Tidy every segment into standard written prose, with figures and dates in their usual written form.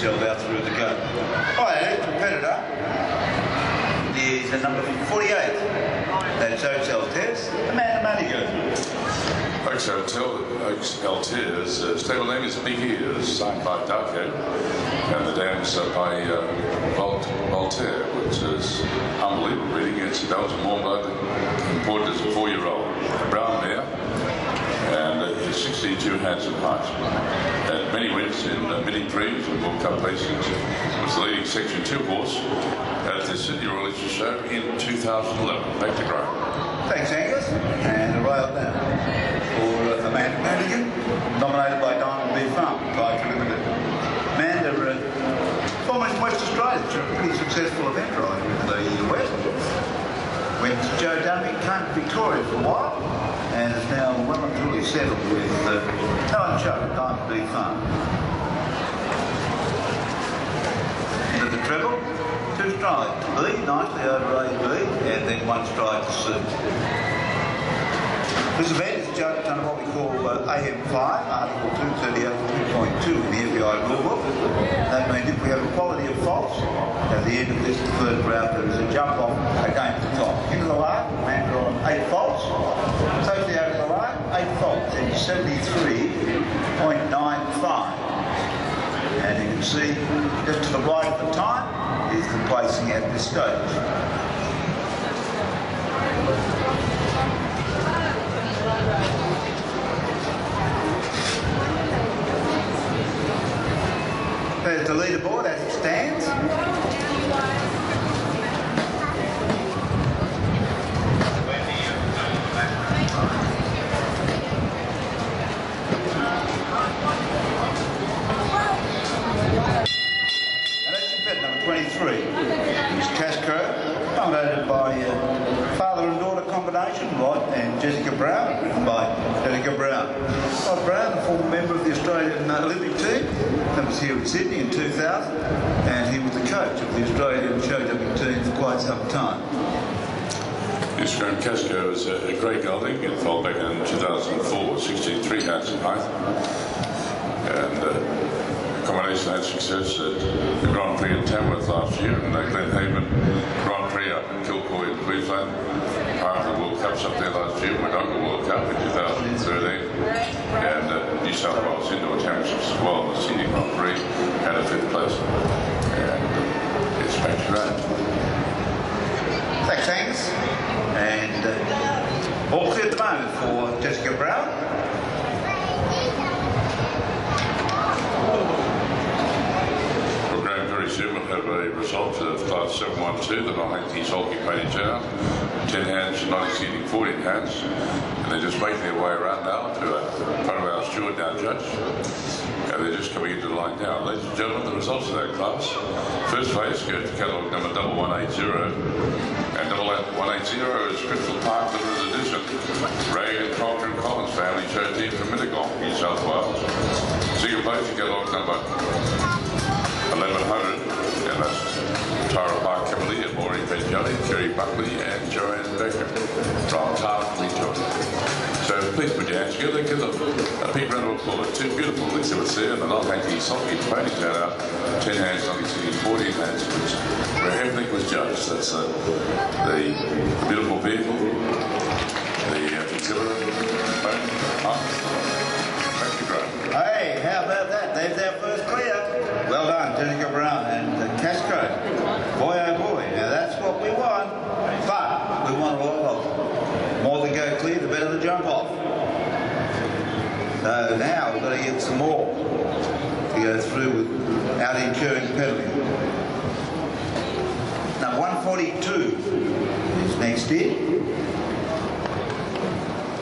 himself out through the gate. Hi, competitor is the number 48. That's Hotel Test, Amanda Madigan. Hotel's stable name is Big Ears, signed by Darko, and the dam's by Voltaire, which is unbelievable reading. It's a Belgian warm blood, imported as a 4-year-old brown mare, and it's 62 hands in height. Had many wins in mini prees and World Cup racing. Was the leading Section 2 horse at the Sydney Royal Easter Show in 2011. Back to Graham. Thanks, Angus. And a rail now for Amanda Madigan, nominated by Diamond B Farm, Private Limited. Amanda, former in West Australia, it's a pretty successful event right in the West. Went to Joe Dunby, came to Victoria for a while, and is now well and truly settled with Helen Chuck at Diamond B Farm. Into the treble, 2 strides to B, nicely over A, B, and then 1 stride to C. This event is judged under what we call AM5, Article 238.2 in the FBI rulebook. That means if we have a quality of faults, at the end of this third round there is a jump off again to the top. Into the line, man on 8 faults. Safely over the line, 8 faults in 73.95. And you can see just to the right of the time is the placing at this stage. There's the leaderboard as it stands. And that's your bet number 23. It's Casco, nominated by father and daughter combination, Rod and Jessica Brown, written by Jessica Brown. Rod Brown, a former member of the Australian Olympic team, that was here in Sydney in 2000, and he was the coach of the Australian showjumping team for quite some time. Yes, Graham, Casco is a great gelding. It fell back in 2004, 63 hands in height. And the combination had success at the Grand Prix in Tamworth last year, and the Glenhaven Grand Prix up in Kilcoy in Queensland. Part of the World Cups up there last year, Wodonga World Cup in 2013, and New South Wales Indoor Championships as well, the Sydney Grand Prix, and a 5th place. And it's back to that. Thanks, Angus. And all clear at the moment for Jessica Brown. Very soon we'll have a result of Class 712, the 980 sulky painted town. 10 hands, not exceeding 14 hands. And they're just making their way around now to front of our steward now, Judge. And they're just coming into the line now. Ladies and gentlemen, the results of that class. First place goes to catalogue number 1180. And 1180 is Crystal Park Limited Edition. Ray and Proctor and Collins family show team from Middlegong, New South Wales. Second place to catalogue number 1100, and that's Tara Park Cavalier, Maureen Benjani, Kerry Buckley, and Joanne Baker from Tarleton, Victoria. So please put your hands together, give them a big round of applause. 2 beautiful exhibits there, and the 980 sulky pony turn out 10 hands, not exceeding 14 hands, which where everything was judged. That's the beautiful vehicle, the exhibitor, Hey, how about that? There's our first clear. Well done, Jessica Brown and Casco. Boy, oh boy, now that's what we want. But we want a lot of them. More they go clear, the better the jump off. So now we've got to get some more to go through without incurring penalty. Now 142 is next in.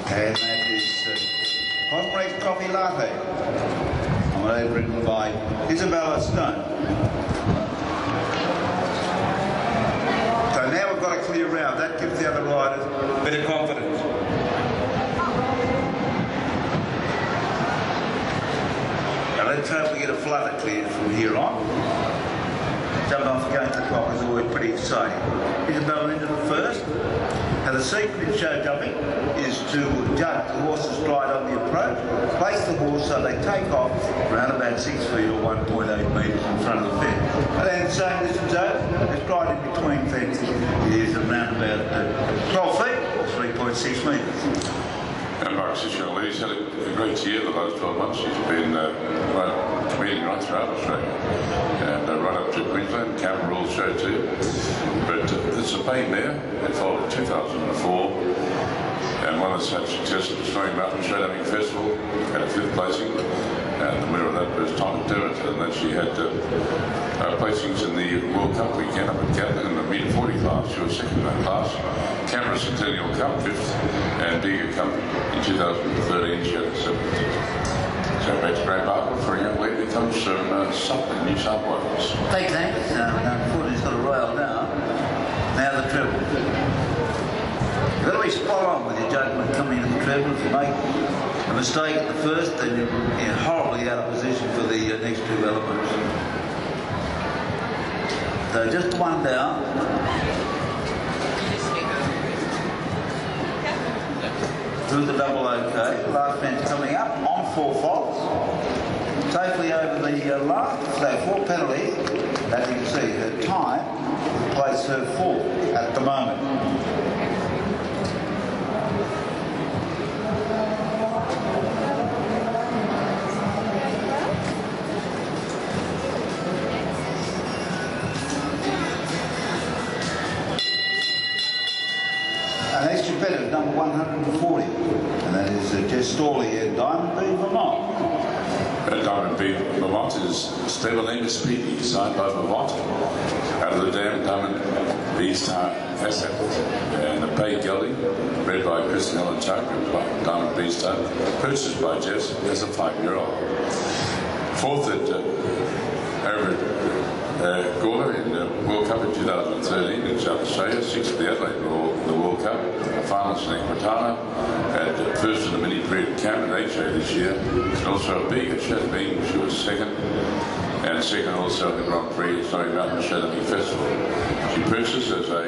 And that is Cosmeric Coffee Latte. Written by Isabella Stone. So now we've got a clear round. That gives the other riders a bit of confidence. Now let's hope we get a flutter clear from here on. Jumping off against the clock is always pretty exciting. Isabella into the first. Now the secret in show jumping is to jump the horse's stride on the approach, place the horse so they take off around about 6 feet or 1.8 metres in front of the fence. And then the same distance over, they stride in between fences is around about 12 feet or 3.6 metres. And Mark Sisson, he's had a great year the last 12 months. He's been competing right throughout Australia and right up to Queensland. Camera rules show too. But it's a pain there. It followed in 2004 and one of such success at the Snowy Mountain Showjumping Festival had a 5th placing. And the winner of that was Tom Dermott, and then she had placings in the World Cup weekend up at Gatton in the metre 40 class. She was 2nd in that class. Canberra Centennial Cup 5th, and Bega Cup in 2013 she had 7th. So back to Graham Barker for a young lady that comes from Sutton, New South Wales. Thanks. Unfortunately, it's got a rail now. Now the treble. You've got to be spot on with your judgment coming into the treble. If you make a mistake at the first, then you're horribly out of position for the next 2 elements. So just one down. Through the double OK. Last fence coming up on 4 faults. Safely over the last. So 4 penalties. As you can see, her time places her 4th at the moment. Next competitor, number 140, and that is Jess Storley at Diamond B, Vermont. Diamond B, Vermont is stable name is Speedy, signed by Vermont. Out of the dam, Diamond B's asset, and a pay gelding, bred by Kristen Helen Chuck, Diamond B's time, purchased by Jess as a 5-year-old. 4th at Gawler in the World Cup in 2013 in South Australia, 6th at the Adelaide the World Cup, a finalist in Equitana, and 1st in the mini period camp at HA this year, and also a big at Showjumping, she was 2nd, and 2nd also at the Grand Prix at Snowy Mountain Showjumping Festival. She purchased as a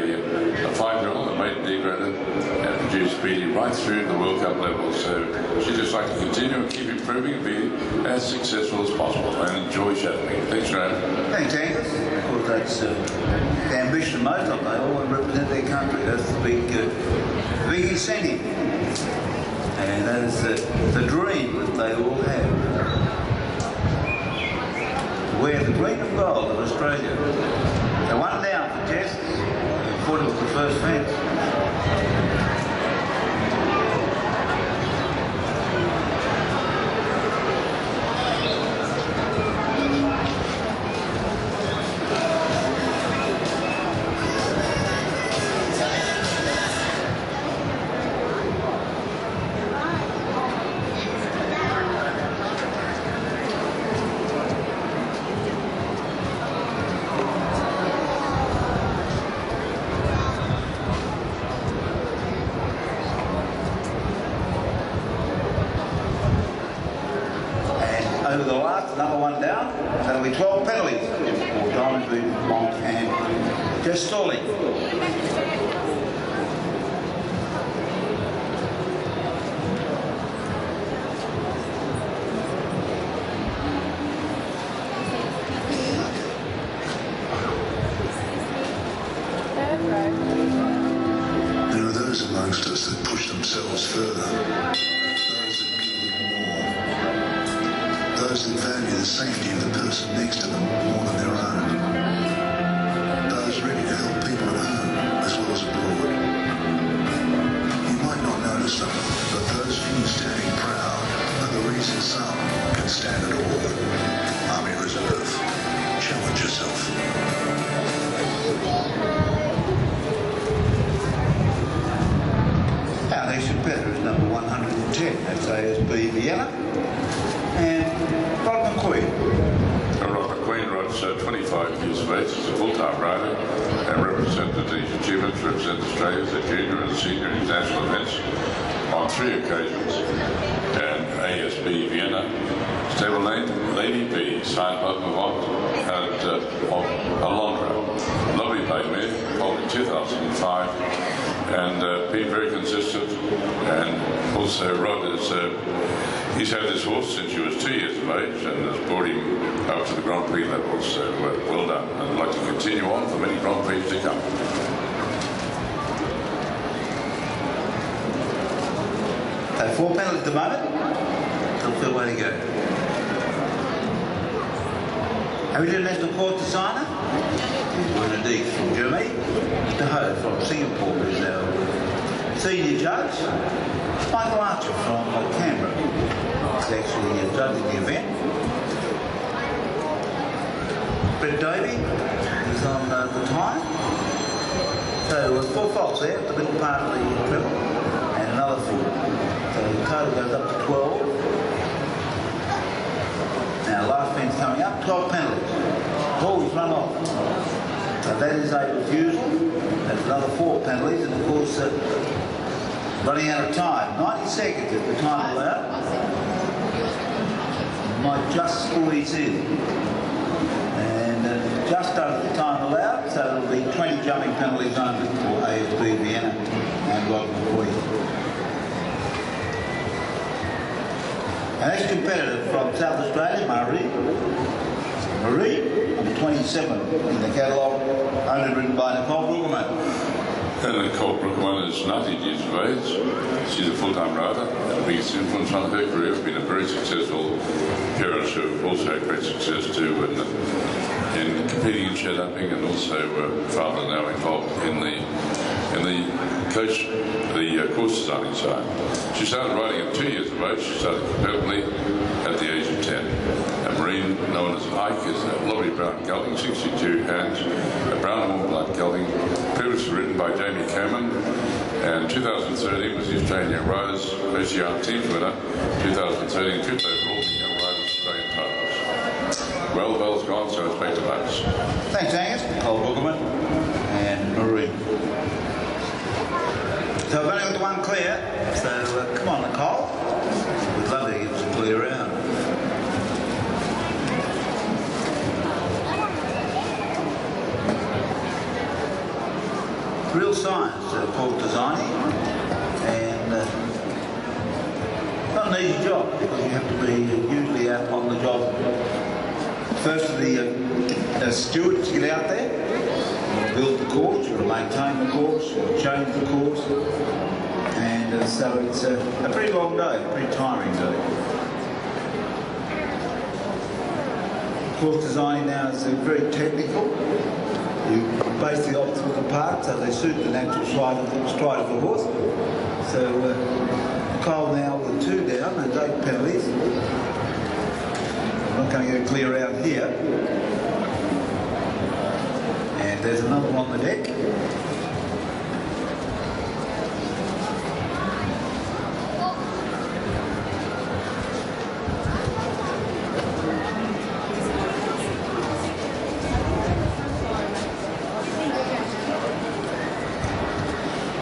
5-year-old and made degrader and produced Speedy right through the World Cup level, so she'd just like to continue and keep improving and be as successful as possible and enjoy Showjumping. Thanks, Graham. Thanks, Angus. Of course, that's the ambition of most of them. They all want to represent their country. That's the big incentive. And that is the dream that they all have. We're the green and gold of Australia. So 1 down for Jess. I thought it was the first fence. Over the last, number 1 down, that'll be 12 penalties for Diamond B, Vermont and Jess Storley. There are those amongst us that push themselves further. Those that value the safety of the person next to them more than their own. Those ready to help people at home as well as abroad. You might not notice them, but those few standing proud are the reason some can stand at all. Army Reserve. Challenge yourself. Our next competitor is number 110. That's ASB Vienna. And Rod McQueen. Rod McQueen rides 25 years of age. He's a full-time rider and represented these achievements, represented Australia as a junior and senior international events on 3 occasions. And ASB Vienna, stable name Lady B, signed by Vermont at Alondra. Lovely bay mare, called in 2005. and been very consistent. And also Rod is, he's had this horse since he was 2 years of age and has brought him up to the Grand Prix level, so well done. And I'd like to continue on for many Grand Prix to come. 4 penalties at the moment. Still fair way to go. Have we done National Court designer? We're indeed from Germany. Mr. Ho from Singapore is our senior judge. Michael Archer from Canberra is actually judging the event. Brett Davey is on the time. So 4 faults there, the middle part of the triple, and another 4. So the total goes up to 12. Now last fence coming up, 12 penalties. Ball's run off. So that is a refusal. That's another 4 penalties, and of course running out of time. 90 seconds is the time allowed. Might just squeeze in. And just under the time allowed, so there'll be 20 jumping penalties only for AFB Vienna and Rod McQueen. Our next competitor from South Australia, Marie, number 27 in the catalogue, only ridden by Nicole Bruggeman. And Nicole Bruggeman is 90 years of age. She's a full-time rider. The biggest influence on her career has been a very successful parents who have also had great success too in competing in showjumping, and also father now involved in the coach, the course designing side. She started riding at 2 years of age. She started competitively at the age of 10. A Marine known as Ike is a lovely brown gelding, 62 hands, a brown and warm blood gelding, previously ridden by Jamie Cameron, and 2013 was the Australian Young Riders OCR Teams winner, 2013 fifth overall Young Riders Australian titles. Well, the bell's gone, so it's back to Marcus. Thanks, Angus. Nicole Bruggeman and Marie. So I've only got the one clear, so come on, Nicole. We'd love to get some clear around. Real science, called designing, and not an easy job because you have to be usually out on the job first of the stewards get out there. Build the course, you've got to maintain the course, you've got to change the course, and so it's a pretty long day, a pretty tiring day. Course designing now is very technical. You base the obstacles apart so they suit the natural stride of the horse. So Nicole now with 2 down and 8 penalties. I'm not going to get it clear out here. And there's another one on the deck.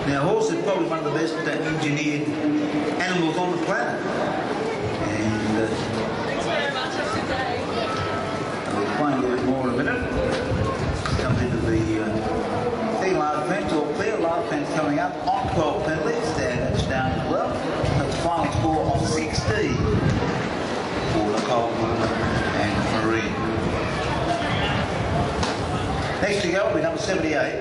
Now, horse is probably one of the best engineered animals on the planet. And thanks very much for today. I'll explain a little bit more in a minute. Comes into the thing, large fence, or clear large fence coming up on 12 penalties, and that's down as well. That's a final score of 16 for Nicole and Marie. Next to go will be number 78.